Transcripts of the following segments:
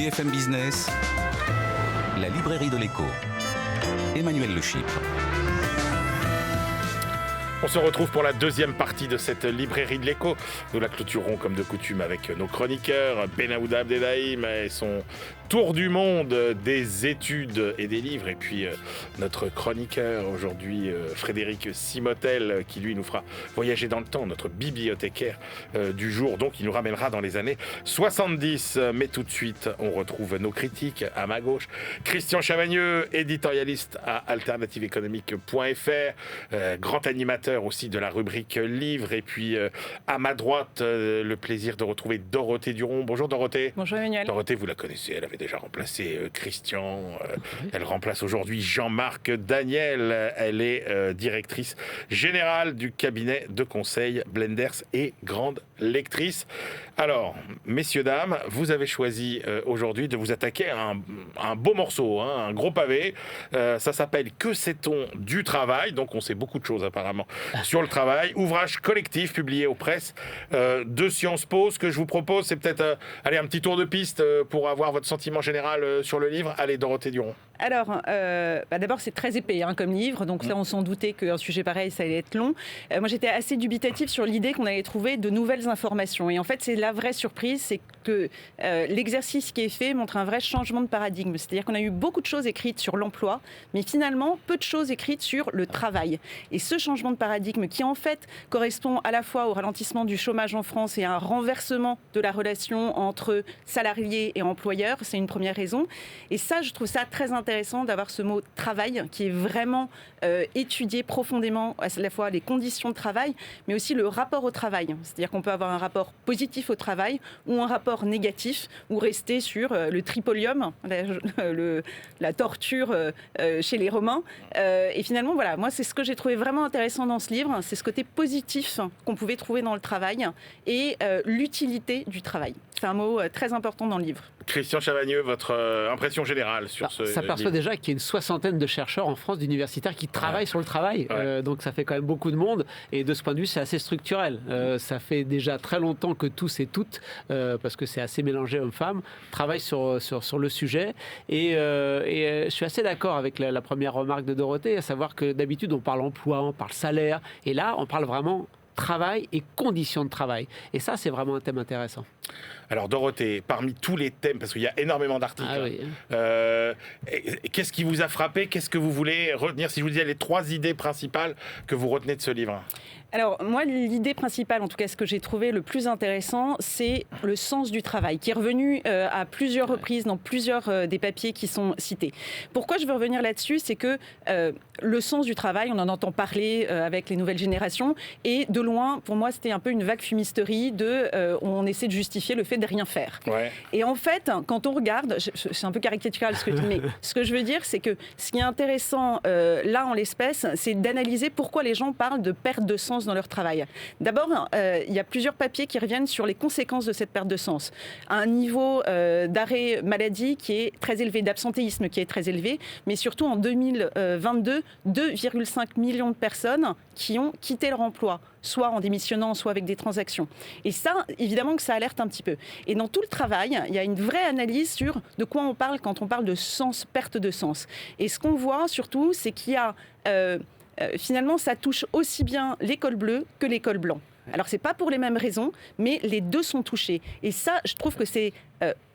BFM Business, la librairie de l'écho. Emmanuel Le Chypre. On se retrouve pour la deuxième partie de cette librairie de l'écho. Nous la clôturons comme de coutume avec nos chroniqueurs, Benaouda Abdelhaim et son tour du monde des études et des livres. Et puis notre chroniqueur aujourd'hui, Frédéric Simotel, qui lui nous fera voyager dans le temps, notre bibliothécaire du jour. Donc il nous ramènera dans les années 70. Mais tout de suite, on retrouve nos critiques à ma gauche. Christian Chavagneux, éditorialiste à alternativeéconomique.fr, grand animateur aussi de la rubrique livres. Et puis à ma droite, le plaisir de retrouver Dorothée Duron. Bonjour Dorothée. Bonjour Emmanuel. Dorothée, vous la connaissez, elle avait déjà remplacé Christian. Elle remplace aujourd'hui Jean-Marc Daniel. Elle est directrice générale du cabinet de conseil Blenders et grande lectrice. Alors, messieurs, dames, vous avez choisi aujourd'hui de vous attaquer à un beau morceau, un gros pavé. Ça s'appelle « Que sait-on du travail ?» Donc on sait beaucoup de choses apparemment sur le travail. Ouvrage collectif publié aux presses de Sciences Po. Ce que je vous propose, c'est peut-être un petit tour de piste pour avoir votre sentiment général sur le livre. Allez, Dorothée Duron. Alors, d'abord, c'est très épais comme livre, donc ça, on s'en doutait qu'un sujet pareil, ça allait être long. Moi, j'étais assez dubitative sur l'idée qu'on allait trouver de nouvelles informations. Et en fait, c'est la vraie surprise, c'est que l'exercice qui est fait montre un vrai changement de paradigme. C'est-à-dire qu'on a eu beaucoup de choses écrites sur l'emploi, mais finalement, peu de choses écrites sur le travail. Et ce changement de paradigme qui, en fait, correspond à la fois au ralentissement du chômage en France et à un renversement de la relation entre salariés et employeurs, c'est une première raison. Et ça, je trouve ça très intéressant d'avoir ce mot travail qui est vraiment étudié profondément, à la fois les conditions de travail, mais aussi le rapport au travail. C'est-à-dire qu'on peut avoir un rapport positif au travail ou un rapport négatif, ou rester sur le tripolium, la torture chez les Romains. Et finalement, voilà, moi, c'est ce que j'ai trouvé vraiment intéressant dans ce livre, c'est ce côté positif qu'on pouvait trouver dans le travail et l'utilité du travail. C'est un mot très important dans le livre. Christian Chavagneux, votre impression générale sur ce livre. Ça perçoit déjà qu'il y a une soixantaine de chercheurs en France, d'universitaires qui travaillent sur le travail. Donc ça fait quand même beaucoup de monde. Et de ce point de vue, c'est assez structurel. Ça fait déjà très longtemps que tous et toutes, parce que c'est assez mélangé hommes-femmes, travaillent sur le sujet. Et je suis assez d'accord avec la première remarque de Dorothée, à savoir que d'habitude, on parle emploi, on parle salaire. Et là, on parle vraiment travail et conditions de travail. Et ça, c'est vraiment un thème intéressant. Alors Dorothée, parmi tous les thèmes, parce qu'il y a énormément d'articles, qu'est-ce qui vous a frappé ? Qu'est-ce que vous voulez retenir ? Si je vous disais les 3 idées principales que vous retenez de ce livre. Alors, moi, l'idée principale, en tout cas, ce que j'ai trouvé le plus intéressant, c'est le sens du travail, qui est revenu à plusieurs reprises dans plusieurs des papiers qui sont cités. Pourquoi je veux revenir là-dessus ? C'est que le sens du travail, on en entend parler avec les nouvelles générations, et de loin, pour moi, c'était un peu une vague fumisterie on essaie de justifier le fait de rien faire. Ouais. Et en fait, quand on regarde, c'est un peu caricatural ce que je dis, mais ce que je veux dire, c'est que ce qui est intéressant là, en l'espèce, c'est d'analyser pourquoi les gens parlent de perte de sens dans leur travail. D'abord, il y a plusieurs papiers qui reviennent sur les conséquences de cette perte de sens. Un niveau d'arrêt maladie qui est très élevé, d'absentéisme qui est très élevé, mais surtout en 2022, 2,5 millions de personnes qui ont quitté leur emploi, soit en démissionnant, soit avec des transactions. Et ça, évidemment que ça alerte un petit peu. Et dans tout le travail, il y a une vraie analyse sur de quoi on parle quand on parle de sens, perte de sens. Et ce qu'on voit surtout, c'est qu'il y a... finalement, ça touche aussi bien l'école bleue que l'école blanc. Alors, ce n'est pas pour les mêmes raisons, mais les deux sont touchés. Et ça, je trouve que c'est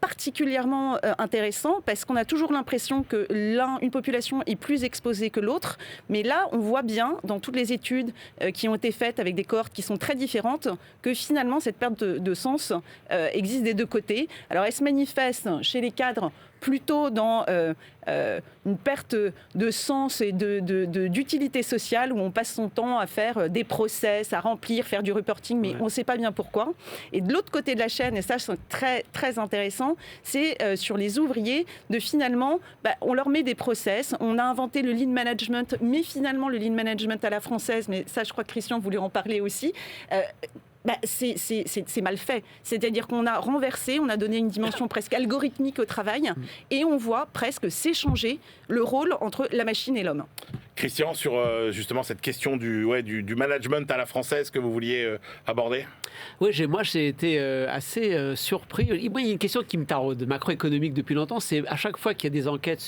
particulièrement intéressant parce qu'on a toujours l'impression que une population est plus exposée que l'autre. Mais là, on voit bien, dans toutes les études qui ont été faites avec des cohortes qui sont très différentes, que finalement, cette perte de sens existe des deux côtés. Alors, elle se manifeste chez les cadres plutôt dans une perte de sens et d'utilité sociale où on passe son temps à faire des process, à remplir, faire du reporting, mais on ne sait pas bien pourquoi. Et de l'autre côté de la chaîne, et ça c'est très, très intéressant, c'est sur les ouvriers de finalement, on leur met des process, on a inventé le lean management, mais finalement le lean management à la française, mais ça je crois que Christian voulait en parler aussi, c'est mal fait. C'est-à-dire qu'on a renversé, on a donné une dimension presque algorithmique au travail et on voit presque s'échanger le rôle entre la machine et l'homme. Christian, sur justement cette question du management à la française que vous vouliez aborder. Oui, moi j'ai été assez surpris. Moi, il y a une question qui me taraude, macroéconomique depuis longtemps, c'est à chaque fois qu'il y a des enquêtes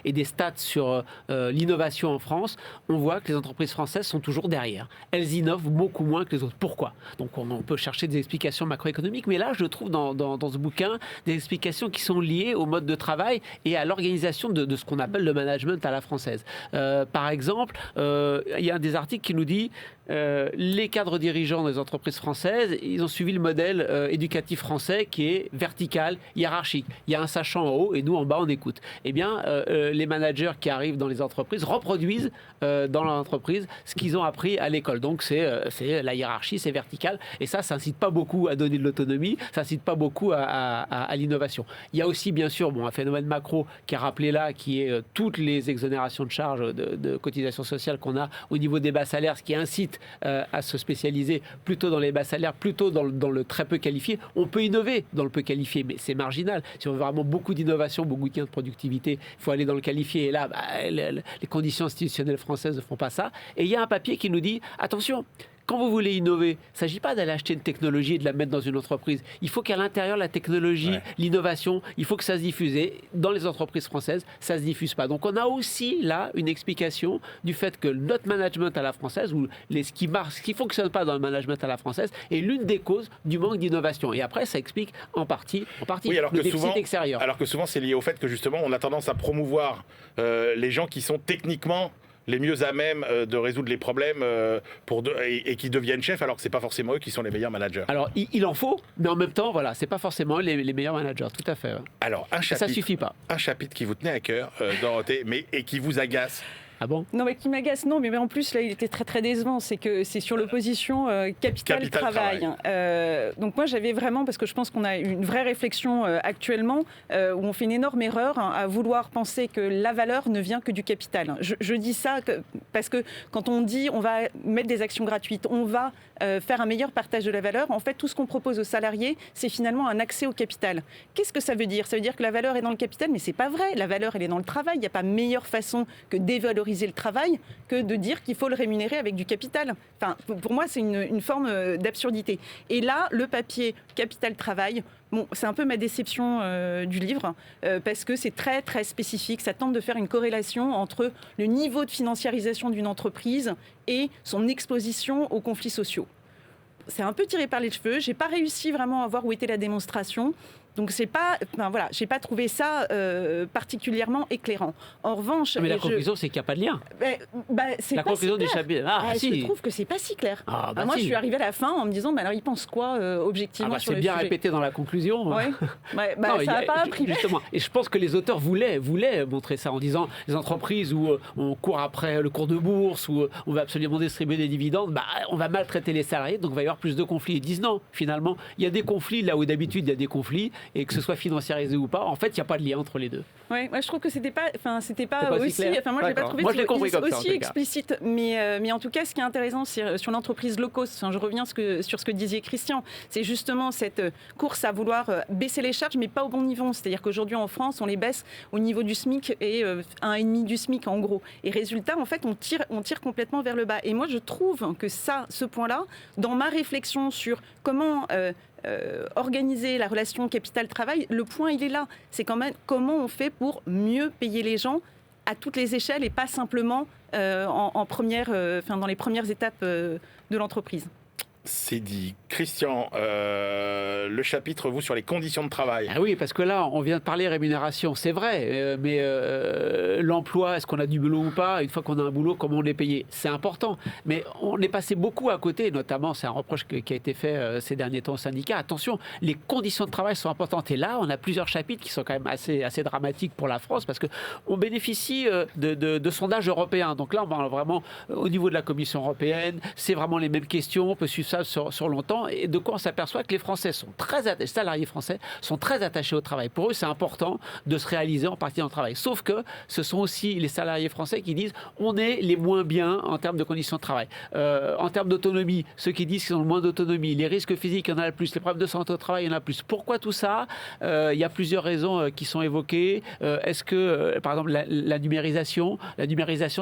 et des stats sur l'innovation en France, on voit que les entreprises françaises sont toujours derrière. Elles innovent beaucoup moins que les autres. Pourquoi ? Donc on peut chercher des explications macroéconomiques, mais là je trouve dans ce bouquin des explications qui sont liées au mode de travail et à l'organisation de ce qu'on appelle le management à la française. Par exemple, il y a un des articles qui nous dit les cadres dirigeants des entreprises françaises, ils ont suivi le modèle éducatif français qui est vertical, hiérarchique. Il y a un sachant en haut et nous en bas on écoute. Eh bien, les managers qui arrivent dans les entreprises reproduisent dans l'entreprise ce qu'ils ont appris à l'école. Donc c'est la hiérarchie, c'est vertical et ça incite pas beaucoup à donner de l'autonomie, ça incite pas beaucoup à l'innovation. Il y a aussi bien sûr un phénomène macro qui est rappelé là, qui est toutes les exonérations de charges de cotisations sociales qu'on a au niveau des bas salaires, ce qui incite à se spécialiser plutôt dans les bas salaires, plutôt dans le très peu qualifié. On peut innover dans le peu qualifié, mais c'est marginal. Si on veut vraiment beaucoup d'innovation, beaucoup de gains de productivité, il faut aller dans le qualifié. Et là, les conditions institutionnelles françaises ne font pas ça. Et il y a un papier qui nous dit, attention, quand vous voulez innover, il ne s'agit pas d'aller acheter une technologie et de la mettre dans une entreprise. Il faut qu'à l'intérieur, la technologie, l'innovation, il faut que ça se diffuse. Et dans les entreprises françaises, ça ne se diffuse pas. Donc on a aussi là une explication du fait que notre management à la française, ou ce qui ne fonctionne pas dans le management à la française, est l'une des causes du manque d'innovation. Et après, ça explique en partie le déficit extérieur. Alors que souvent, c'est lié au fait que justement, on a tendance à promouvoir les gens qui sont techniquement les mieux à même de résoudre les problèmes et qui deviennent chefs, alors que ce n'est pas forcément eux qui sont les meilleurs managers. Alors, il en faut, mais en même temps, voilà, ce n'est pas forcément les meilleurs managers, tout à fait. Ouais. Alors, ça ne suffit pas. Un chapitre qui vous tenait à cœur, Dorothée, et qui vous agace. Ah bon ? Non, mais qui m'agace, non, mais en plus, là, il était très, très décevant. C'est que c'est sur l'opposition capital-travail. Donc, moi, j'avais vraiment, parce que je pense qu'on a une vraie réflexion actuellement, où on fait une énorme erreur à vouloir penser que la valeur ne vient que du capital. Je dis ça parce que quand on dit on va mettre des actions gratuites, on va faire un meilleur partage de la valeur, en fait, tout ce qu'on propose aux salariés, c'est finalement un accès au capital. Qu'est-ce que ça veut dire ? Ça veut dire que la valeur est dans le capital, mais c'est pas vrai. La valeur, elle est dans le travail. Il n'y a pas meilleure façon que dévaloriser le travail que de dire qu'il faut le rémunérer avec du capital. Enfin, pour moi, c'est une forme d'absurdité. Et là, le papier capital-travail, c'est un peu ma déception du livre, parce que c'est très, très spécifique. Ça tente de faire une corrélation entre le niveau de financiarisation d'une entreprise et son exposition aux conflits sociaux. C'est un peu tiré par les cheveux. Je n'ai pas réussi vraiment à voir où était la démonstration. Donc j'ai pas trouvé ça particulièrement éclairant. En revanche, mais la conclusion, c'est qu'il n'y a pas de lien. C'est la pas conclusion si clair. des chapitres. Si. Je trouve que c'est pas si clair. Moi, je suis arrivée à la fin en me disant, alors il pense quoi objectivement sur le sujet. C'est bien répété dans la conclusion. Ouais. Non, ça n'a pas appris. Justement. Et je pense que les auteurs voulaient montrer ça en disant les entreprises où on court après le cours de bourse, où on va absolument distribuer des dividendes, on va maltraiter les salariés, donc il va y avoir plus de conflits. Ils disent non, finalement, il y a des conflits là où d'habitude il y a des conflits. Et que ce soit financiarisé ou pas, en fait, il n'y a pas de lien entre les deux. Oui, moi je trouve que c'était pas aussi. Moi, je l'ai pas trouvé aussi explicite. Mais en tout cas, ce qui est intéressant, c'est sur l'entreprise low cost. Je reviens sur ce que disait Christian. C'est justement cette course à vouloir baisser les charges, mais pas au bon niveau. C'est-à-dire qu'aujourd'hui en France, on les baisse au niveau du SMIC et 1,5 du SMIC en gros. Et résultat, en fait, on tire complètement vers le bas. Et moi, je trouve que ce point-là, dans ma réflexion sur comment organiser la relation capital-travail, le point il est là. C'est quand même comment on fait pour mieux payer les gens à toutes les échelles et pas simplement dans les premières étapes de l'entreprise. C'est dit. Christian, le chapitre, vous, sur les conditions de travail. Ah oui, parce que là, on vient de parler rémunération, c'est vrai, mais l'emploi, est-ce qu'on a du boulot ou pas ? Une fois qu'on a un boulot, comment on est payé ? C'est important. Mais on est passé beaucoup à côté, notamment, c'est un reproche qui a été fait ces derniers temps au syndicat. Attention, les conditions de travail sont importantes. Et là, on a plusieurs chapitres qui sont quand même assez dramatiques pour la France, parce qu'on bénéficie de sondages européens. Donc là, on va vraiment, au niveau de la Commission européenne, c'est vraiment les mêmes questions. On peut suivre ça sur longtemps. Et de quoi on s'aperçoit que les Français sont les salariés français sont très attachés au travail. Pour eux, c'est important de se réaliser en partie dans le travail. Sauf que ce sont aussi les salariés français qui disent on est les moins bien en termes de conditions de travail. En termes d'autonomie, ceux qui disent qu'ils ont le moins d'autonomie, les risques physiques, il y en a le plus, les problèmes de santé au travail, il y en a plus. Pourquoi tout ça? Il y a plusieurs raisons qui sont évoquées. Est-ce que, par exemple, la numérisation,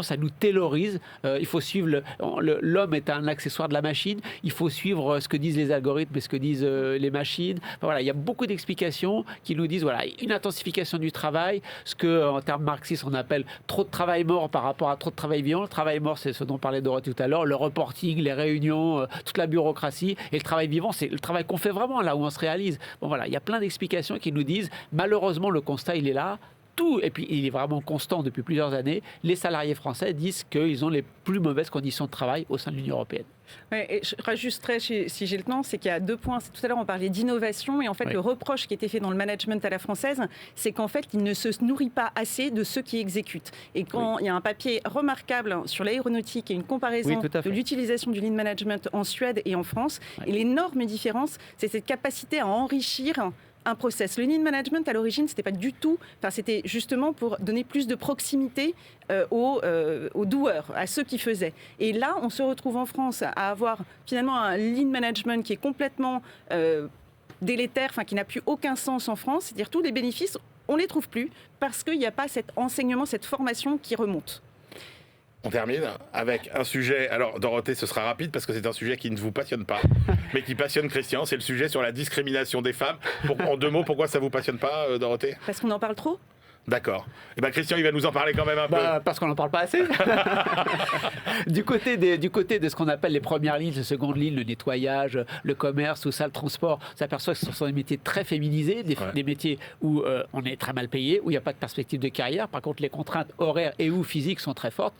ça nous taylorise. Il faut suivre l'homme est un accessoire de la machine. Il faut suivre ce que disent les algorithmes et ce que disent les machines. Enfin, voilà, il y a beaucoup d'explications qui nous disent voilà, une intensification du travail, ce que en termes marxistes on appelle trop de travail mort par rapport à trop de travail vivant. Le travail mort, c'est ce dont parlait Dorothée tout à l'heure, le reporting, les réunions, toute la bureaucratie. Et le travail vivant, c'est le travail qu'on fait vraiment, là où on se réalise. Bon voilà, il y a plein d'explications qui nous disent malheureusement le constat il est là. Et puis il est vraiment constant depuis plusieurs années, les salariés français disent qu'ils ont les plus mauvaises conditions de travail au sein de l'Union européenne. Ouais, et je rajouterais, si j'ai le temps, c'est qu'il y a 2 points. Tout à l'heure, on parlait d'innovation et en fait, le reproche qui était fait dans le management à la française, c'est qu'en fait, il ne se nourrit pas assez de ceux qui exécutent. Et quand il y a un papier remarquable sur l'aéronautique et une comparaison de l'utilisation du lean management en Suède et en France, et l'énorme différence, c'est cette capacité à enrichir un process. Le lean management, à l'origine, c'était justement pour donner plus de proximité aux doueurs, à ceux qui faisaient. Et là, on se retrouve en France à avoir finalement un lean management qui est complètement délétère, qui n'a plus aucun sens en France. C'est-à-dire tous les bénéfices, on ne les trouve plus parce qu'il n'y a pas cet enseignement, cette formation qui remonte. On termine avec un sujet, alors Dorothée ce sera rapide parce que c'est un sujet qui ne vous passionne pas, mais qui passionne Christian, c'est le sujet sur la discrimination des femmes. En 2 mots, pourquoi ça ne vous passionne pas Dorothée? Parce qu'on en parle trop. D'accord. Et bien Christian, il va nous en parler quand même un peu. Parce qu'on n'en parle pas assez. du côté de ce qu'on appelle les premières lignes, les secondes lignes, le nettoyage, le commerce, tout ça, le transport, on s'aperçoit que ce sont des métiers très féminisés, des métiers où on est très mal payé, où il n'y a pas de perspective de carrière. Par contre, les contraintes horaires et ou physiques sont très fortes.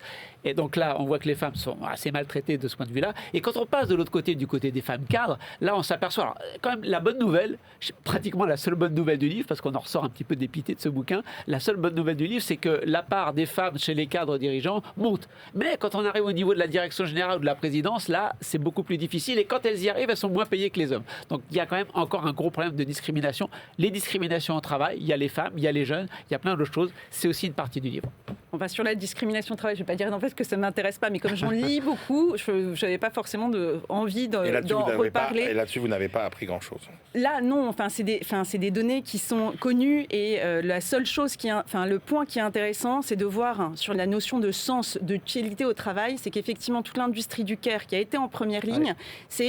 Et donc là, on voit que les femmes sont assez maltraitées de ce point de vue-là. Et quand on passe de l'autre côté, du côté des femmes cadres, là, on s'aperçoit, alors, quand même, la bonne nouvelle, pratiquement la seule bonne nouvelle du livre, parce qu'on en ressort un petit peu dépité de ce bouquin, la seule bonne nouvelle du livre, c'est que la part des femmes chez les cadres dirigeants monte. Mais quand on arrive au niveau de la direction générale ou de la présidence, là, c'est beaucoup plus difficile. Et quand elles y arrivent, elles sont moins payées que les hommes. Donc, il y a quand même encore un gros problème de discrimination. Les discriminations au travail, il y a les femmes, il y a les jeunes, il y a plein d'autres choses. C'est aussi une partie du livre. On va sur la discrimination au travail. Je ne vais pas dire en fait que ça ne m'intéresse pas, mais comme j'en lis beaucoup, je n'avais pas forcément envie d'en reparler. Et là-dessus, vous n'avez pas appris grand-chose. Là, non. C'est des données qui sont connues et la seule chose le point qui est intéressant, c'est de voir sur la notion de sens, d'utilité au travail, c'est qu'effectivement toute l'industrie du care qui a été en première ligne, ça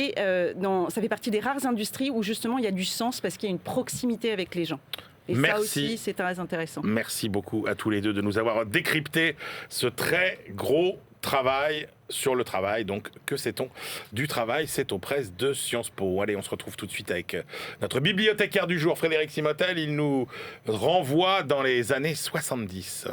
fait partie des rares industries où justement il y a du sens parce qu'il y a une proximité avec les gens. Et merci. Ça aussi, c'est très intéressant. Merci beaucoup à tous les deux de nous avoir décrypté ce très gros travail sur le travail. Donc, que sait-on du travail? C'est aux presses de Sciences Po. Allez, on se retrouve tout de suite avec notre bibliothécaire du jour, Frédéric Simotel. Il nous renvoie dans les années 70.